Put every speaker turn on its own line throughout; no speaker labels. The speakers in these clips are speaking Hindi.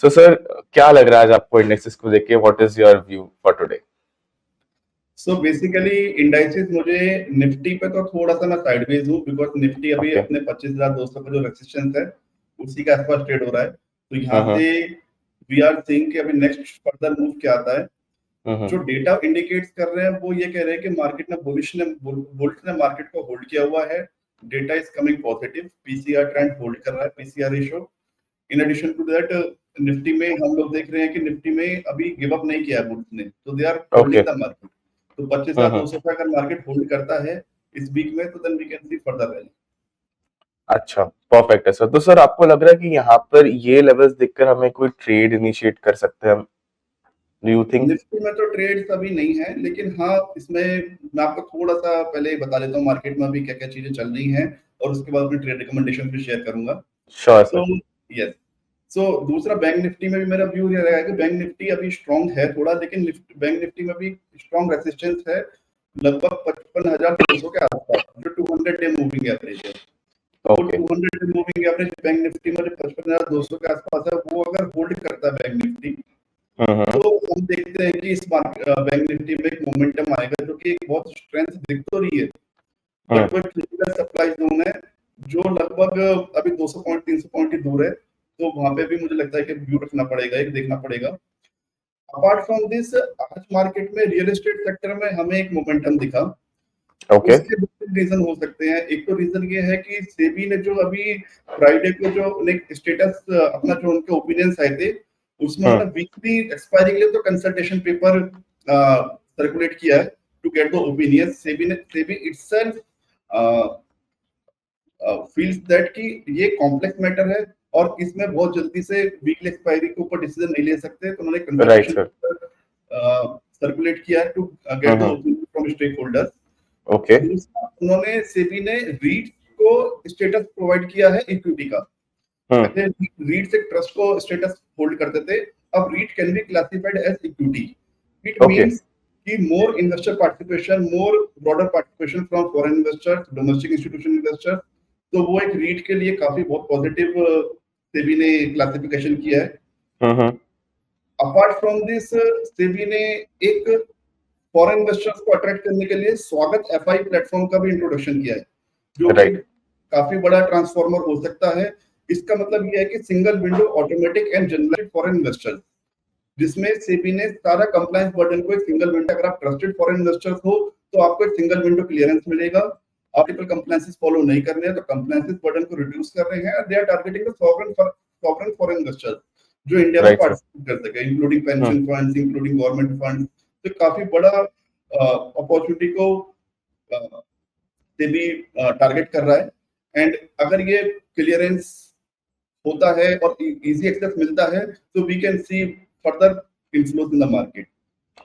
सो सर, क्या लग रहा है आज आपको इंडेक्सेस को देख के? What is your view for today?
So basically indices मुझे निफ्टी पे तो थोड़ा सा मैं साइडवेज हूँ, बिकॉज निफ्टी अभी
ओके।
अपने 25,200 का जो रेजिस्टेंस है उसी के आसपास ट्रेड हो रहा है। तो यहाँ
हम्म।
से वी आर सीइंग कि अभी नेक्स्ट फर्दर मूव क्या आता है।
हम्म।
जो डेटा इंडिकेट्स कर रहे हैं वो ये कह रहे हैं कि मार्केट ने बुलिश ने मार्केट को होल्ड किया हुआ है। Data is coming positive, PCR trend hold कर रहा है, PCR ratio. In addition to that, Nifty में हम लोग देख रहे हैं कि निफ्टी में अभी गिव अप नहीं किया है बुल्स ने, तो they are
okay.
Holding the market. तो
हम्म।
25,200 का अगर मार्केट होल्ड करता है इस वीक में, तो then we can see further rally.
अच्छा, परफेक्ट है सर। तो सर, आपको लग रहा है कि यहाँ पर ये लेवल्स देखकर हमें कोई ट्रेड इनिशिएट कर सकते हैं हम? Do you think?
निफ्टी में तो ट्रेड्स अभी नहीं है, लेकिन हाँ इसमें मैं आपको थोड़ा सा पहले बता देता हूँ मार्केट में अभी क्या क्या चीजें चल रही हैं, और उसके बाद अपनी ट्रेड रिकमेंडेशन भी शेयर करूंगा।
Sure
so
sir.
यस, सो दूसरा बैंक निफ्टी में भी मेरा व्यू ये रहेगा कि बैंक निफ्टी अभी स्ट्रांग है थोड़ा, लेकिन बैंक निफ्टी में भी स्ट्रांग रेसिस्टेंस है लगभग 55,200 के आसपास, जो 200 डे मूविंग एवरेज है। तो
okay.
200 day moving average bank Nifty में जो 55,200 के आसपास है, वो अगर होल्ड करता है बैंक निफ्टी,
हम्म।
तो हम देखते हैं कि इस बैंक निफ्टी में एक मोमेंटम आएगा, जो कि एक बहुत स्ट्रेंथ दिख तो रही है,
हम्म।
बट वो क्रिटिकल सप्लाई जोन है जो लगभग अभी 200 पॉइंट 300 पॉइंट ही दूर है। तो वहां पे भी मुझे लगता है कि व्यू रखना पड़ेगा, एक देखना पड़ेगा। अपार्ट फ्रॉम दिस, आज मार्केट में रियल एस्टेट सेक्टर में हमें एक मोमेंटम दिखा।
ओके।
उसके दो रीजन हो सकते हैं। एक तो रीजन ये है कि सेबी ने जो अभी फ्राइडे को जो एक स्टेटस अपना जो उनके ओपिनियंस आए थे, उसमें
हम्म।
उन्होंने वीकली एक्सपायरी के लिए तो कंसल्टेशन पेपर सर्कुलेट किया है to get the opinion. SEBI itself feels that कि ये कॉम्प्लेक्स मैटर है और इसमें बहुत जल्दी से वीकली एक्सपायरी के ऊपर डिसीजन नहीं ले सकते, तो उन्होंने
right
consultation
sir.
Paper circulate किया है to get the
hmm.
Opinion from stakeholders.
Okay.
दूसरा, उन्होंने सेबी ने रीट को स्टेटस प्रोवाइड किया है इक्विटी का।
हम्म।
पहले रीट्स एक ट्रस्ट को स्टेटस होल्ड करते थे, अब REIT can be classified as equity. It
okay.
Means कि more investor participation, more broader participation from foreign investors, domestic institution investors. तो वो एक रीट के लिए काफी बहुत पॉजिटिव सेबी ने क्लासिफिकेशन किया है।
हम्म।
अपार्ट फ्रॉम दिस, सेबी ने एक फॉरेन इन्वेस्टर्स को अट्रैक्ट करने के लिए स्वागत एफआई प्लेटफॉर्म का भी इंट्रोडक्शन किया है, जो कि
राइट।
काफी बड़ा ट्रांसफॉर्मर हो सकता है। इसका मतलब यह है कि single window automatic and generalised foreign investors, जिसमें सेबी ने सारा कंप्लायंस बर्डन को एक सिंगल विंडो, अगर आप ट्रस्टेड फॉरेन इन्वेस्टर्स हो तो आपको एक सिंगल विंडो क्लियरेंस मिलेगा। आप ट्रिपल कंप्लायंसेस फॉलो नहीं कर रहे हैं तो कंप्लायंसेस बर्डन को रिड्यूस कर रहे हैं। They are targeting the sovereign foreign investors जो इंडिया में
राइट सर।
पार्टिसिपेट कर सके, including
hmm.
Pension funds, including government funds. तो काफी बड़ा अपॉर्चुनिटी को सेबी टारगेट कर रहा है। एंड अगर ये क्लियरेंस होता है और इजी एक्सेस मिलता है, तो we can see further inflows in the market.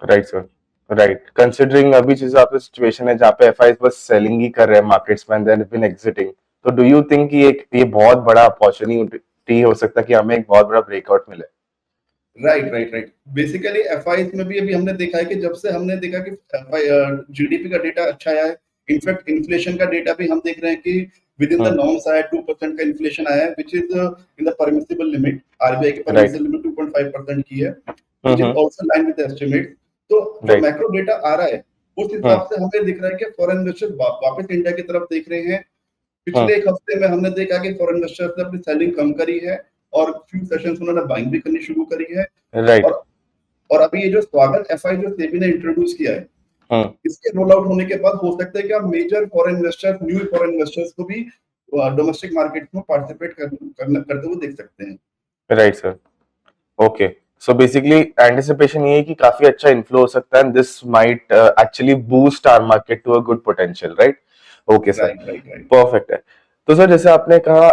Right sir. Right, considering अभी जिस हिसाब से सिचुएशन है जहाँ पे एफआईज बस सेलिंग ही कर रहे हैं मार्केट्स में, देन बीन एग्जिटिंग, तो डू यू थिंक कि एक ये बहुत बड़ा अपॉर्चुनिटी हो सकता है कि हमें एक बहुत बड़ा ब्रेकआउट मिले?
राइट। बेसिकली एफआईज में भी अभी हमने देखा है कि जब से हमने देखा कि जीडीपी का डेटा अच्छा आया है, इनफैक्ट इन्फ्लेशन का डेटा भी हम देख रहे हैं कि with in the
hmm.
Norms आया है, 2% का इन्फ्लेशन आया है, which is in the permissible limit. RBI की
राइट।
परमिसिबल लिमिट 2.5% की है, which is
hmm.
Also line with estimate. तो जो
राइट।
मैक्रो डेटा आ रहा है उस
हम्म।
हिसाब से हमें दिख रहा है कि फॉरेन इन्वेस्टर्स वापस इंडिया की तरफ देख रहे हैं।
हम्म।
पिछले एक हफ्ते में हमने देखा कि फॉरेन इन्वेस्टर्स ने अपनी सेलिंग कम करी है और फ्यू सेशंस उन्होंने बाइंग भी करनी शुरू करी है।
राइट।
और और अभी ये जो स्वागत एफआई जो सेबी ने इंट्रोड्यूस किया है,
हम्म।
इसके रोल आउट होने के बाद हो सकता है कि आप major foreign investors, new foreign investors को भी डोमेस्टिक मार्केट में पार्टिसिपेट करते हुए देख सकते हैं।
Right sir. Okay. So basically anticipation ये है कि काफी अच्छा इन्फ्लो हो सकता है, and this might actually boost our market to a good potential, right? Okay sir.
Right.
Perfect है। तो सर, जैसे आपने कहा,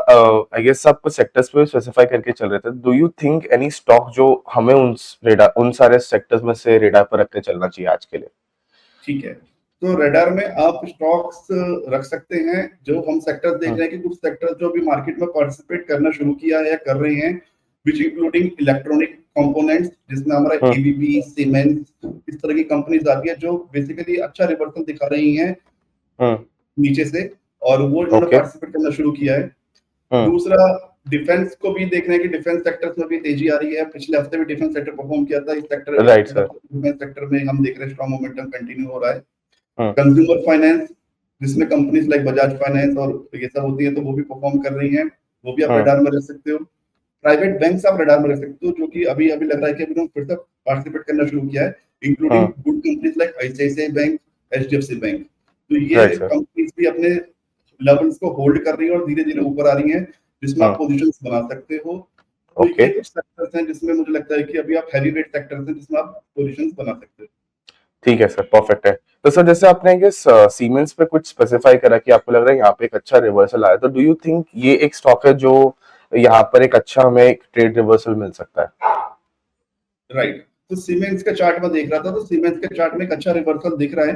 आई गेस आप कुछ सेक्टर्स पे स्पेसिफाई करके चल रहे थे, do you think any stock जो हमें उन सारे सेक्टर्स में से रेडार पर रख के चलना चाहिए आज के लिए?
ठीक है, तो रडार में आप स्टॉक्स रख सकते हैं। जो हम सेक्टर्स देख
हम्म।
रहे हैं कि कुछ सेक्टर्स जो अभी मार्केट में पार्टिसिपेट करना शुरू किया है या कर रहे हैं, विच इंक्लूडिंग इलेक्ट्रॉनिक कंपोनेंट्स, जिसमें हमारा
हम्म।
एबीबी, सीमेंस, इस तरह की कंपनीज आती है जो बेसिकली अच्छा रिवर्सल दिखा रही हैं
हम्म।
नीचे से, और वो इन्होंने
ओके।
पार्टिसिपेट करना शुरू किया है।
हम्म।
दूसरा, डिफेंस को भी देख रहे हैं कि डिफेंस सेक्टर्स में भी तेजी आ रही है। पिछले हफ्ते भी डिफेंस सेक्टर परफॉर्म किया था। इस sector
right sir.
Defence sector में हम देख रहे हैं स्ट्रॉन्ग मोमेंटम कंटिन्यू हो रहा है।
हम्म
कंज्यूमर फाइनेंस, जिसमें कंपनीज लाइक बजाज फाइनेंस और ये सब होती है, तो वो भी परफॉर्म कर रही हैं, वो भी आप
हम्म
रडार में रख सकते हो। प्राइवेट बैंक्स आप रडार में रख सकते हो, जो कि अभी अभी लग रहा है कि अभी उन्होंने फिर से पार्टिसिपेट करना शुरू किया है, including
hmm
good companies like ICICI bank, HDFC bank. तो ये
राइट सर।
कंपनीज भी अपने लेवल्स को होल्ड कर रही है और धीरे धीरे ऊपर आ रही हैं, जिसमें आप
हम्म
पोजीशंस बना सकते हो। तो
ओके
ये कुछ सेक्टर्स हैं जिसमें मुझे लगता है कि अभी आप हैवी वेट सेक्टर्स हैं जिसमें आप पोजीशंस बना सकते हो।
ठीक है सर, परफेक्ट है। तो सर जैसे आपने ये सीमेंस पे कुछ स्पेसिफाई करा कि आपको लग रहा है यहाँ पे एक अच्छा रिवर्सल आया, तो डू यू थिंक ये एक स्टॉक है जो यहाँ पर एक अच्छा हमें एक ट्रेड रिवर्सल मिल सकता है?
राइट, तो सीमेंस का चार्ट में देख रहा था, तो सीमेंस के चार्ट में एक अच्छा रिवर्सल दिख रहा है।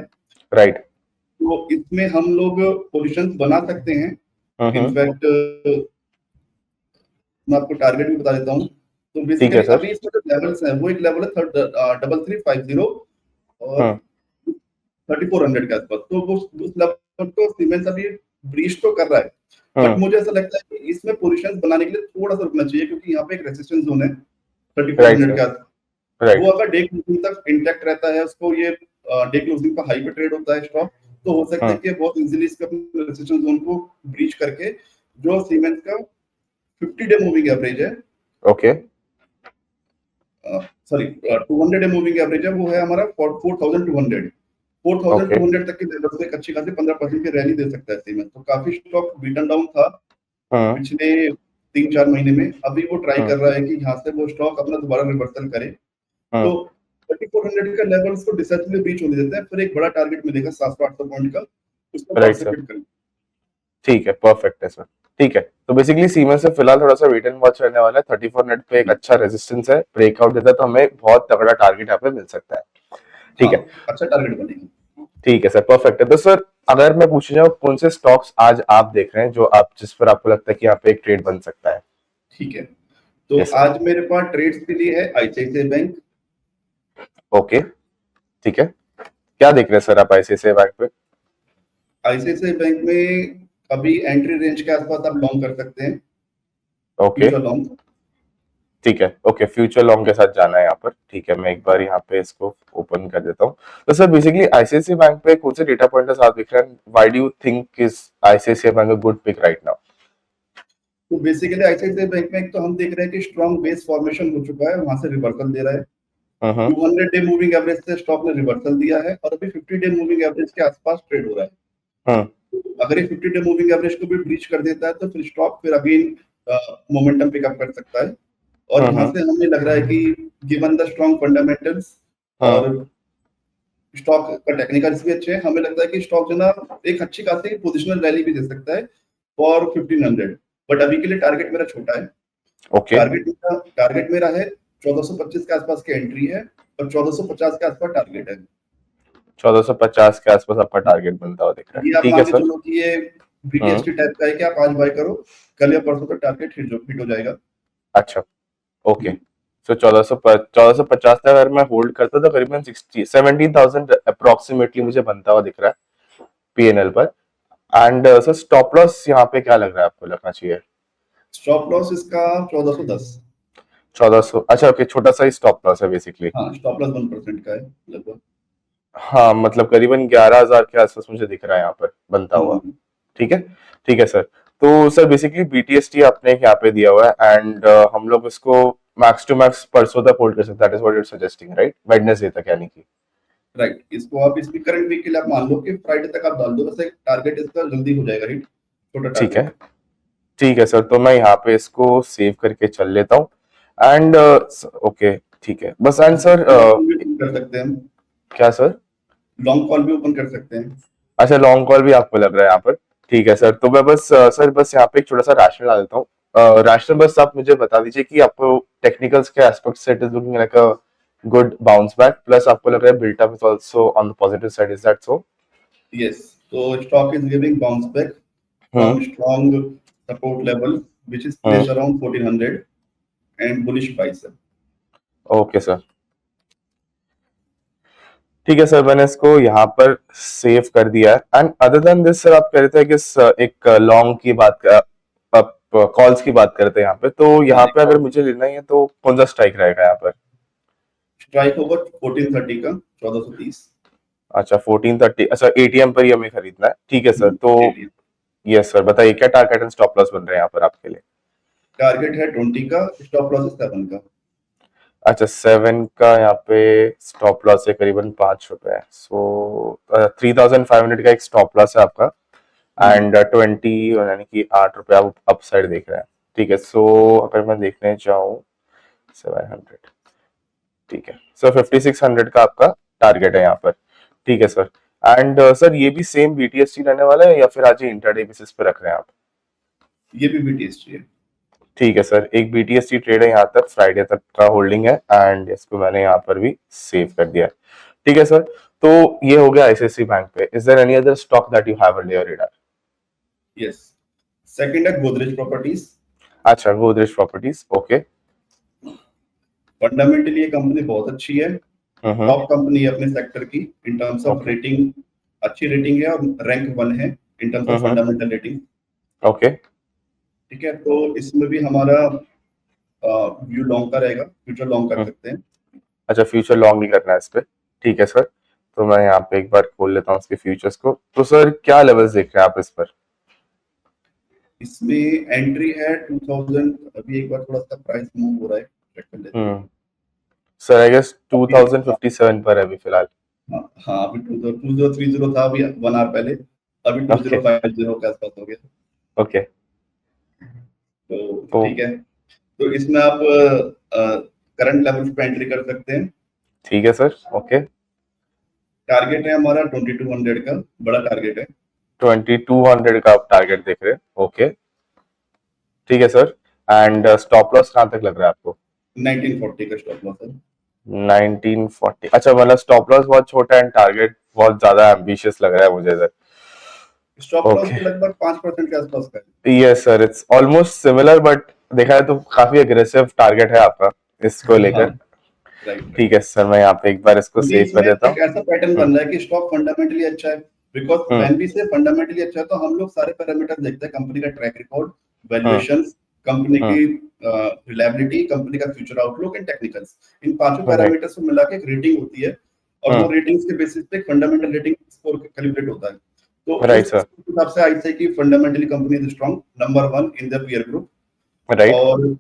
राइट।
तो इसमें हम लोग पोजीशंस बना सकते हैं।
हम्म।
इनफैक्ट मैं आपको टारगेट भी बता देता हूँ। तो
ठीक है
बेसिकली
सर।
अभी इसमें जो लेवल्स हैं, वो एक लेवल है 3350 और
हम्म
3400 के आसपास। तो वो उस लेवल को सीमेंस अभी ब्रीच तो कर रहा है, बट
हम्म
मुझे ऐसा लगता है कि इसमें पोजीशंस बनाने के लिए थोड़ा सा रुकना चाहिए, क्योंकि यहाँ पे एक रेजिस्टेंस जोन है
राइट
3400
सर।
के आसपास।
राइट।
वो अगर डे क्लोजिंग तक इंटैक्ट रहता है, उसको ये डे क्लोजिंग पर हाई पे ट्रेड होता है स्टॉक, तो हो सकता है
हम्म
कि बहुत इजीली इसके अपने रेजिस्टेंस जोन को ब्रीच करके, जो सीमेंस का 50 डे मूविंग एवरेज है,
okay.
Sorry 200 day moving average है, वो है हमारा 4200।
ओके।
4200 तक के लेवल से एक अच्छी खासी 15% की रैली दे सकता है सीमेंस। तो काफी स्टॉक बीटन डाउन था
हम्म
पिछले 3-4 महीने में। अभी वो ट्राई
हम्म
कर रहा है कि यहाँ से वो स्टॉक अपना दोबारा रिवर्सल करे। तो
हम्म
3400 का लेवल्स को डिसेंटली बीच होने देते हैं, फिर एक बड़ा टारगेट मिलेगा 700-800 पॉइंट का, उसको
राइट सर।
पार्टिसिपेट करें।
ठीक है, परफेक्ट है सर। ठीक है, तो बेसिकली सीमेंस से फिलहाल थोड़ा सा वेट एंड वॉच रहने वाला है। 3400 पे एक अच्छा रेजिस्टेंस है, ब्रेकआउट देता है तो हमें बहुत तगड़ा टारगेट यहाँ पे मिल सकता है। ठीक
हाँ,
है।
अच्छा टारगेट बनेगा।
ठीक है सर, परफेक्ट है। तो सर अगर मैं पूछना चाहूँ कौन से स्टॉक्स आज आप देख रहे हैं जो आप जिस पर आपको लगता है कि यहाँ पे एक ट्रेड बन सकता है?
ठीक है, तो
यस सर।
आज मेरे पास ट्रेड्स के लिए है आईसीआईसीआई बैंक।
ओके। ठीक है, क्या देख रहे हैं सर आप आईसीआईसीआई बैंक पे?
आईसीआईसीआई बैंक में अभी एंट्री रेंज के आसपास आप लॉन्ग कर सकते हैं,
ओके।
Future long.
ठीक है, ओके, फ्यूचर लॉन्ग के साथ जाना है यहाँ पर। ठीक है, मैं एक बार यहाँ पे इसको ओपन कर देता हूँ। तो सर बेसिकली आईसीआईसीआई बैंक पे कौन से डेटा पॉइंट आप दिख रहे हैं? Why do you think is ICICI bank a good pick right now?
तो बेसिकली आईसीआईसीआई बैंक में एक तो हम देख रहे हैं कि स्ट्रॉन्ग बेस फॉर्मेशन हो चुका है, वहां से रिवर्सल दे रहा है।
हम्म
200 डे मूविंग एवरेज से स्टॉक ने रिवर्सल दिया है और अभी 50 डे मूविंग एवरेज के आसपास ट्रेड हो रहा है।
हम्म
अगर ये 50 डे मूविंग एवरेज को भी ब्रीच कर देता है, तो फिर स्टॉक फिर अगेन मोमेंटम पिकअप कर सकता है। और यहाँ
हम्म
से हमें लग रहा है कि गिवन द स्ट्रॉन्ग फंडामेंटल्स
हम्म
और स्टॉक का टेक्निकल्स भी अच्छे हैं, हमें लगता है कि स्टॉक जो ना एक अच्छी खासी पोजिशनल रैली भी दे सकता है फॉर 1500। बट अभी के लिए टारगेट मेरा छोटा है।
ओके।
टारगेट मेरा है 1425 के आसपास की एंट्री है और 1450 के आसपास टारगेट है।
1450 के आसपास आपका टारगेट बनता हुआ दिख रहा है।
ये आप
ठीक है
मान के
सर।
चलो कि ये
हम्म
बीटीएसटी टाइप का है कि आप आज बाय करो, कल या परसों तक टारगेट हिट हो जाएगा।
अच्छा। ओके। सो 1450 तक अगर मैं होल्ड करता तो करीबन 17,000 अप्रोक्सीमेटली मुझे बनता हुआ दिख रहा है पीएनएल पर। एंड सर स्टॉप लॉस यहाँ पे क्या लग रहा है आपको लगना चाहिए?
स्टॉप लॉस इसका 1410।
1400, अच्छा ओके, छोटा सा ही स्टॉप लॉस है बेसिकली।
हाँ, स्टॉप लॉस 1% का है लगभग।
हाँ मतलब करीबन 11,000 के आसपास मुझे दिख रहा है यहाँ पर बनता हुआ।
हम्म,
ठीक है। ठीक है सर। तो सर बेसिकली बीटीएसटी आपने यहाँ पे दिया हुआ है एंड हम लोग इसको मैक्स टू मैक्स परसों तक होल्ड कर सकते हैं, that is what you suggesting right, Wednesday तक यानी कि?
राइट, इसको आप इसकी करंट वीक के लिए आप मान लो कि फ्राइडे तक आप डाल दो, वैसे टारगेट इसका जल्दी हो जाएगा हिट, छोटा
ठीक है।
टारगेट।
ठीक है सर, तो मैं यहाँ पे इसको सेव करके चल लेता हूँ एंड ओके। ठीक है बस। एंड सर
लॉन्ग कॉल भी ओपन कर सकते हैं हम।
क्या सर?
लॉन्ग कॉल भी ओपन कर सकते हैं।
अच्छा, लॉन्ग कॉल भी आपको लग रहा है यहाँ पर? ठीक है सर, तो मैं बस सर बस यहाँ पे एक छोटा सा रैशनल डाल देता हूँ। रैशनल बस आप मुझे बता दीजिए कि आपको टेक्निकल्स के एस्पेक्ट से it is looking like a good bounce back, plus आपको लग रहा है built up is also on the positive side, is that so?
Yes, तो stock is giving bounce back
hmm
from strong support level which is
hmm
placed around 1400 and bullish price है।
Okay sir. ठीक है सर, मैंने इसको यहाँ पर सेव कर दिया है। And other than this sir आप कह रहे थे कि एक लॉन्ग की बात कॉल्स की बात करते हैं यहाँ पे, तो यहाँ पे अगर मुझे लेना ही है तो कौन सा स्ट्राइक रहेगा यहाँ पर?
स्ट्राइक होगा 1430 का, 1430।
अच्छा 1430, अच्छा एटीएम पर ही हमें खरीदना है, ठीक है सर। तो
एटीएम
यस सर, बताइए क्या टारगेट एंड स्टॉप लॉस बन रहे हैं यहाँ पर आपके लिए?
टारगेट है 20 का, स्टॉप लॉस है 7 का।
अच्छा 7 का यहाँ पे स्टॉप लॉस है करीबन ₹5, सो 3500 का एक स्टॉप लॉस है आपका, एंड 20 यानी कि ₹8 आप अपसाइड देख रहे हैं, ठीक है। सो अगर मैं देखने जाऊँ 700, ठीक है सर, 5600 का आपका टारगेट है यहाँ पर, ठीक है सर। एंड सर ये भी सेम बीटीएसटी रहने वाला है या फिर आज इंटरडे बेसिस पे रख रहे हैं आप?
ये भी बीटीएसटी है।
ठीक है सर, एक बीटीएसटी ट्रेड है यहाँ तक, फ्राइडे तक का होल्डिंग है, एंड इसको मैंने यहाँ पर भी सेव कर दिया है, ठीक है सर। तो ये हो गया आईसीआईसीआई बैंक पे। Is there any other stock that you have on your radar?
Yes, second है गोदरेज प्रॉपर्टीज।
अच्छा गोदरेज प्रॉपर्टीज, ओके।
फंडामेंटली ये कंपनी बहुत अच्छी है,
हम्म,
टॉप कंपनी है अपने सेक्टर की in terms of
okay.
Rating. अच्छी रेटिंग है और रैंक 1 है in terms of
hmm,
fundamental rating.
Okay.
ठीक है, तो इसमें भी हमारा व्यू लॉन्ग का रहेगा, फ्यूचर लॉन्ग कर
हम्म,
सकते हैं।
अच्छा फ्यूचर लॉन्ग नहीं करना है इस पे, ठीक है सर। तो मैं यहाँ पे एक बार खोल लेता हूँ इसके फ्यूचर्स को। तो सर क्या लेवल्स देख रहे हैं आप इस पर?
इसमें एंट्री है 2000, अभी एक बार थोड़ा सा प्राइस मूव हो रहा है, चेक कर लेते हैं।
हम्म, सर आई गेस
अभी
2057 पर है अभी फिलहाल।
हाँ हाँ, अभी 2030 था अभी 1 आवर पहले, अभी
ओके
2050 के आसपास हो गया।
ओके।
तो
तो
ठीक है, तो इसमें आप करंट लेवल्स पे एंट्री कर सकते हैं।
ठीक है सर, ओके।
टारगेट है हमारा 2200 का, बड़ा टारगेट है।
2200 का आप टारगेट देख रहे हैं, ओके, ठीक है सर। एंड स्टॉप लॉस कहाँ तक लग रहा है आपको?
1940 का स्टॉप लॉस है।
1940, अच्छा मतलब स्टॉप लॉस बहुत छोटा है एंड टारगेट बहुत ज्यादा एम्बिशियस लग रहा है मुझे सर।
स्टॉप लॉस
ओके,
तो लगभग 5% के आसपास का
yes sir, it's almost similar, but देखा है तो काफी अग्रेसिव टारगेट है आपका इसको
है। हाँ,
लेकर।
Right right.
ठीक है सर, मैं यहाँ पे एक बार इसको
क्योंकि
सेव कर
इसमें
देता
एक
हूँ।
ऐसा पैटर्न
हम्म,
बन रहा है कि स्टॉक फंडामेंटली अच्छा है, बिकॉज
हम्म,
वैन भी से फंडामेंटली अच्छा है तो हम लोग सारे पैरामीटर देखते हैं, कंपनी का ट्रैक रिकॉर्ड,
हम्म,
वैल्यूएशन, कंपनी
हम्म,
की रिलायबिलिटी, कंपनी का फ्यूचर आउटलुक एंड टेक्निकल्स। इन पांचों
राइट,
पैरामीटर्स को मिला के एक रेटिंग होती है, और वो रेटिंग्स के बेसिस पे फंडामेंटल रेटिंग स्कोर कैलिब्रेट होता है। तो
राइट
उस
सर,
हिसाब से आई से कि fundamentally company is strong, number 1 in the peer group.
Right,
और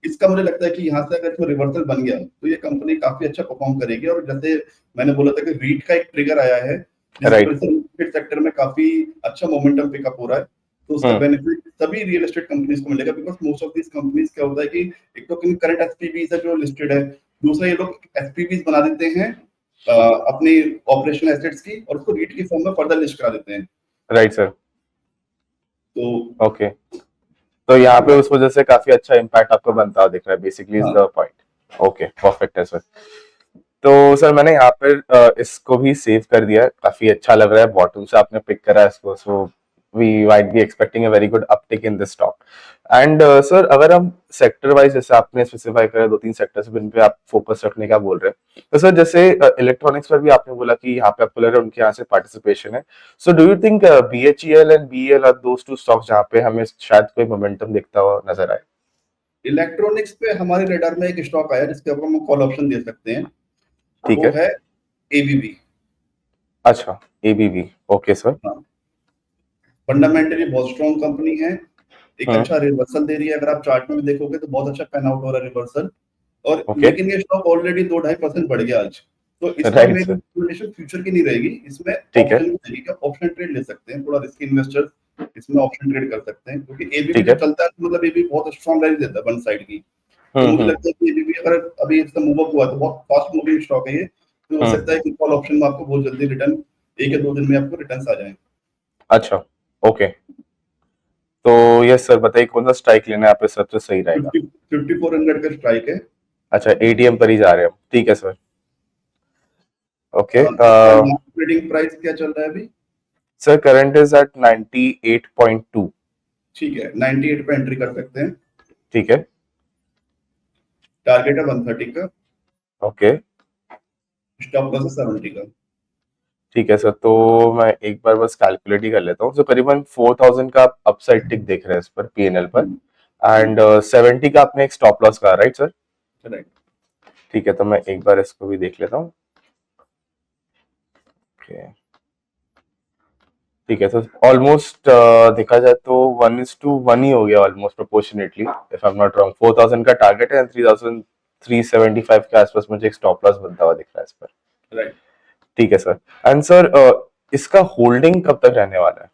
इसका मुझे लगता है कि यहाँ से अगर इसमें रिवर्सल बन गया तो ये कंपनी काफी अच्छा परफॉर्म करेगी। और जैसे मैंने बोला था कि रीट का एक ट्रिगर आया है जिसकी
राइट,
वजह से रियल एस्टेट सेक्टर में काफी अच्छा मोमेंटम पिकअप हो रहा है, तो उसका
हम्म,
बेनिफिट सभी रियल एस्टेट कंपनीज को मिलेगा। Because most of this companies क्या होता है कि एक तो करंट एसपीवीज है जो लिस्टेड है, दूसरा ये लोग एसपीवीज बना देते हैं अपनी ऑपरेशनल एसेट्स की, और उसको रीट की फॉर्म में फर्दर लिस्ट करा देते हैं।
राइट सर,
तो
ओके। तो यहाँ पे उस वजह से काफी अच्छा इम्पैक्ट आपको बनता हुआ दिख रहा है, बेसिकली इज
हाँ,
द पॉइंट। ओके परफेक्ट है सर। तो सर मैंने यहाँ पर इसको भी सेव कर दिया है, काफी अच्छा लग रहा है, बॉटम से आपने पिक करा है इसको, so we might be expecting a very good uptick in this stock. And sir अगर हम सेक्टर वाइज, जैसे आपने स्पेसिफाई करा 2-3 सेक्टर्स जिन पे आप फोकस रखने का बोल रहे हैं, तो सर जैसे इलेक्ट्रॉनिक्स पर भी आपने बोला कि यहाँ पे आपको लग रहा है उनके यहाँ से पार्टिसिपेशन है, so do you think BHEL and BEL are those two stocks जहाँ पे हमें शायद कोई मोमेंटम दिखता हुआ नजर आए?
इलेक्ट्रॉनिक्स पे हमारे रडार में एक स्टॉक आया जिसके ऊपर हम कॉल ऑप्शन दे सकते हैं,
ठीक
वो
है,
है एबीबी।
अच्छा एबीबी, ओके सर।
हाँ, फंडामेंटली बहुत स्ट्रॉन्ग कंपनी है, एक
हम्म,
अच्छा रिवर्सल दे रही है। अगर आप चार्ट में भी देखोगे तो बहुत अच्छा पैन आउट हो रहा है रिवर्सल। और
ओके,
लेकिन ये स्टॉक ऑलरेडी 2-2.5% बढ़ गया आज, तो इसमें
राइट
मेरी
सर,
रिकमेंडेशन फ्यूचर की नहीं रहेगी। इसमें
ठीक है,
ऑप्शन रहेगी कि ऑप्शन ट्रेड ले सकते हैं, थोड़ा रिस्की इन्वेस्टर्स इसमें ऑप्शन ट्रेड कर सकते हैं, क्योंकि एबीबी
ठीक
जब
है,
चलता है तो मतलब एबीबी बहुत स्ट्रॉन्ग रैली देता है वन साइड की। तो
हम्म,
मुझे
हम्म,
लगता है कि एबीबी अगर अभी इसका मूव अप हुआ तो बहुत फास्ट मूविंग स्टॉक है ये, तो हो
हम्म,
सकता है कि कॉल ऑप्शन में आपको बहुत जल्दी रिटर्न, 1 या 2 दिन में आपको रिटर्न आ जाए।
अच्छा, ओके। तो यस सर, बताइए कौन सा स्ट्राइक लेना है आप पे सबसे सही रहेगा?
5400 का स्ट्राइक है।
अच्छा एटीएम पर ही जा रहे हैं हम, ठीक है सर, ओके।
इसका ट्रेडिंग प्राइस क्या चल रहा है अभी?
सर करंट इज एट 98.2,
ठीक है, 98 पे एंट्री कर सकते हैं।
ठीक है,
टारगेट है 130 का,
ओके,
स्टॉप लॉस है 70 का।
ठीक है सर। तो मैं एक बार बस कैलकुलेट ही कर लेता हूँ, तो करीबन 4000 का अपसाइड टिक देख रहे हैं इस पर पीएनएल पर, एंड 70 का आपने एक स्टॉप लॉस कहा, राइट सर?
राइट।
ठीक है, तो मैं एक बार इसको भी देख लेता हूँ। ओके, ठीक है, तो ऑलमोस्ट देखा जाए तो 1:1 ही हो गया almost proportionately, if I am not wrong. 4000 का टारगेट है एंड 3375 के आसपास मुझे एक स्टॉप लॉस बनता हुआ दिख रहा है इस पर।
राइट।
ठीक है सर। एंड सर इसका होल्डिंग कब तक रहने वाला है?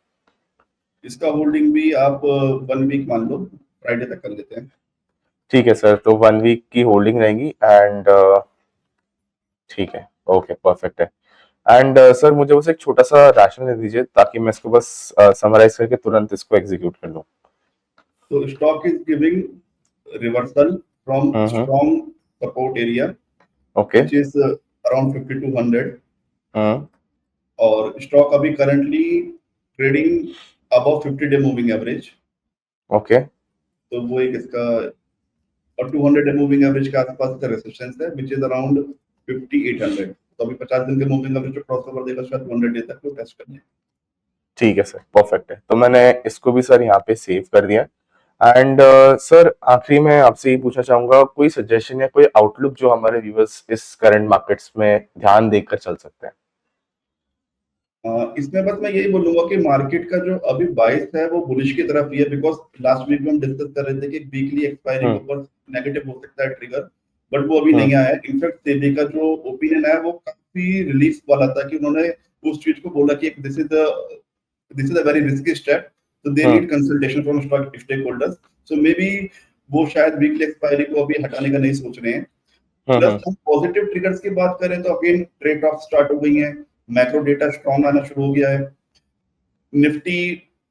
इसका होल्डिंग भी आप 1 वीक मान लो, फ्राइडे तक कर लेते हैं।
ठीक है सर, तो 1 वीक की होल्डिंग रहेगी एंड ठीक है, ओके, परफेक्ट है। एंड सर मुझे बस एक छोटा सा राशन दे दीजिए ताकि मैं इसको बस समराइज करके तुरंत इसको एग्जीक्यूट कर लूँ।
So stock is giving reversal from
hmm.
strong support area,
okay.
which is around 5200,
हम्म।
और स्टॉक अभी currently trading above 50 day moving average.
Okay.
तो वो एक इसका, और 200 डे मूविंग एवरेज के आसपास इसका रेजिस्टेंस है, which is around 5800। तो अभी 50 दिन के मूविंग एवरेज को क्रॉस ओवर देगा, शायद 200 डे तक वो टेस्ट करने।
ठीक है सर, परफेक्ट है, तो मैंने इसको भी सर यहाँ पे सेव कर दिया। एंड सर आखिरी में आपसे ये पूछना चाहूंगा, कोई सजेशन या कोई आउटलुक जो हमारे व्यूअर्स इस करंट मार्केट्स में ध्यान देकर चल सकते हैं?
इसमें बस मैं यही बोलूंगा कि मार्केट का जो अभी बाइस है वो बुलिश की तरफ ही है, बिकॉज लास्ट वीक में हम डिस्कस कर रहे थे कि वीकली एक्सपायरी के ऊपर नेगेटिव हो सकता है ट्रिगर, बट वो अभी नहीं आया है। इनफैक्ट सेबी का जो ओपिनियन है वो काफी रिलीफ वाला था, कि उन्होंने उस चीज को बोला कि this is a very risky step, तो they need consultation from stock stake holders. So maybe वो शायद वीकली एक्सपायरी को अभी हटाने का नहीं सोच रहे हैं। प्लस हम पॉजिटिव ट्रिगर्स की बात करें तो अगेन ट्रेड ऑफ स्टार्ट हो गई है, मैक्रो डेटा स्ट्रॉन्ग आना शुरू हो गया है। निफ्टी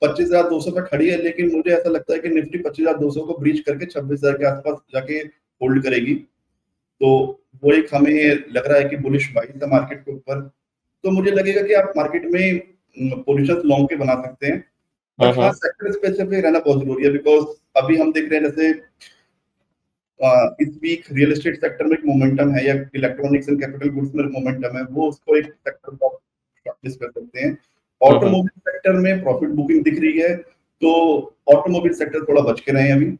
25,200 पे खड़ी है, लेकिन मुझे ऐसा लगता है कि निफ्टी 25,200 को ब्रीच करके 26,000 के आसपास जाके होल्ड करेगी। तो वो एक हमें लग रहा है कि बुलिश बाइंग है मार्केट के ऊपर। तो मुझे लगेगा कि आप मार्केट में पोजीशंस लॉन्ग के बना सकते हैं, बट हाँ सेक्टर स्पेसिफिक रहना बहुत जरूरी है, बिकॉज अभी हम देख रहे हैं जैसे इस वीक रियल एस्टेट सेक्टर में एक मोमेंटम है, या इलेक्ट्रॉनिक्स एंड कैपिटल गुड्स में मोमेंटम है, वो उसको एक सेक्टर को शॉर्टलिस्ट कर सकते हैं। ऑटोमोबाइल सेक्टर में प्रॉफिट बुकिंग दिख रही है, तो ऑटोमोबाइल सेक्टर थोड़ा बच के रहे हैं अभी,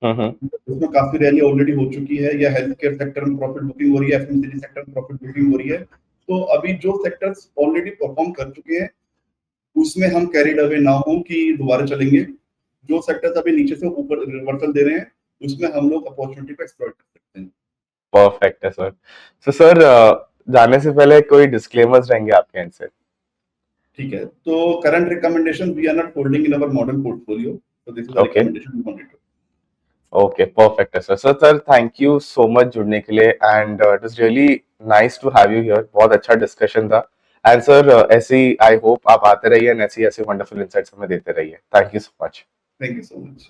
उसमें काफी रैली ऑलरेडी हो चुकी है, या हेल्थ केयर सेक्टर में प्रॉफिट बुकिंग हो रही है, एफएमसीजी सेक्टर में प्रॉफिट बुकिंग हो रही है। तो अभी जो सेक्टर्स ऑलरेडी परफॉर्म कर चुके हैं उसमें हम कैरिड अवे ना हो कि दोबारा चलेंगे। जो सेक्टर्स अभी नीचे से ऊपर रिवर्सल दे रहे हैं उसमें हम लोग अपॉर्चुनिटी को एक्सप्लॉइट कर सकते हैं।
परफेक्ट है सर। तो सर जाने से पहले कोई डिस्क्लेमर्स रहेंगे आपके एंड से?
ठीक है, तो current recommendation we are not holding in our modern portfolio, so this is the
okay.
recommendation we wanted to।
Okay, perfect है sir. Sir thank you so much जुड़ने के लिए and it is really nice to have you here. बहुत अच्छा डिस्कशन था। एंड सर ऐसे ही आई होप आप आते रहिए एंड ऐसी ऐसे वंडरफुल इनसाइट्स हमें देते रहिए। Thank you so much.
Thank you so much.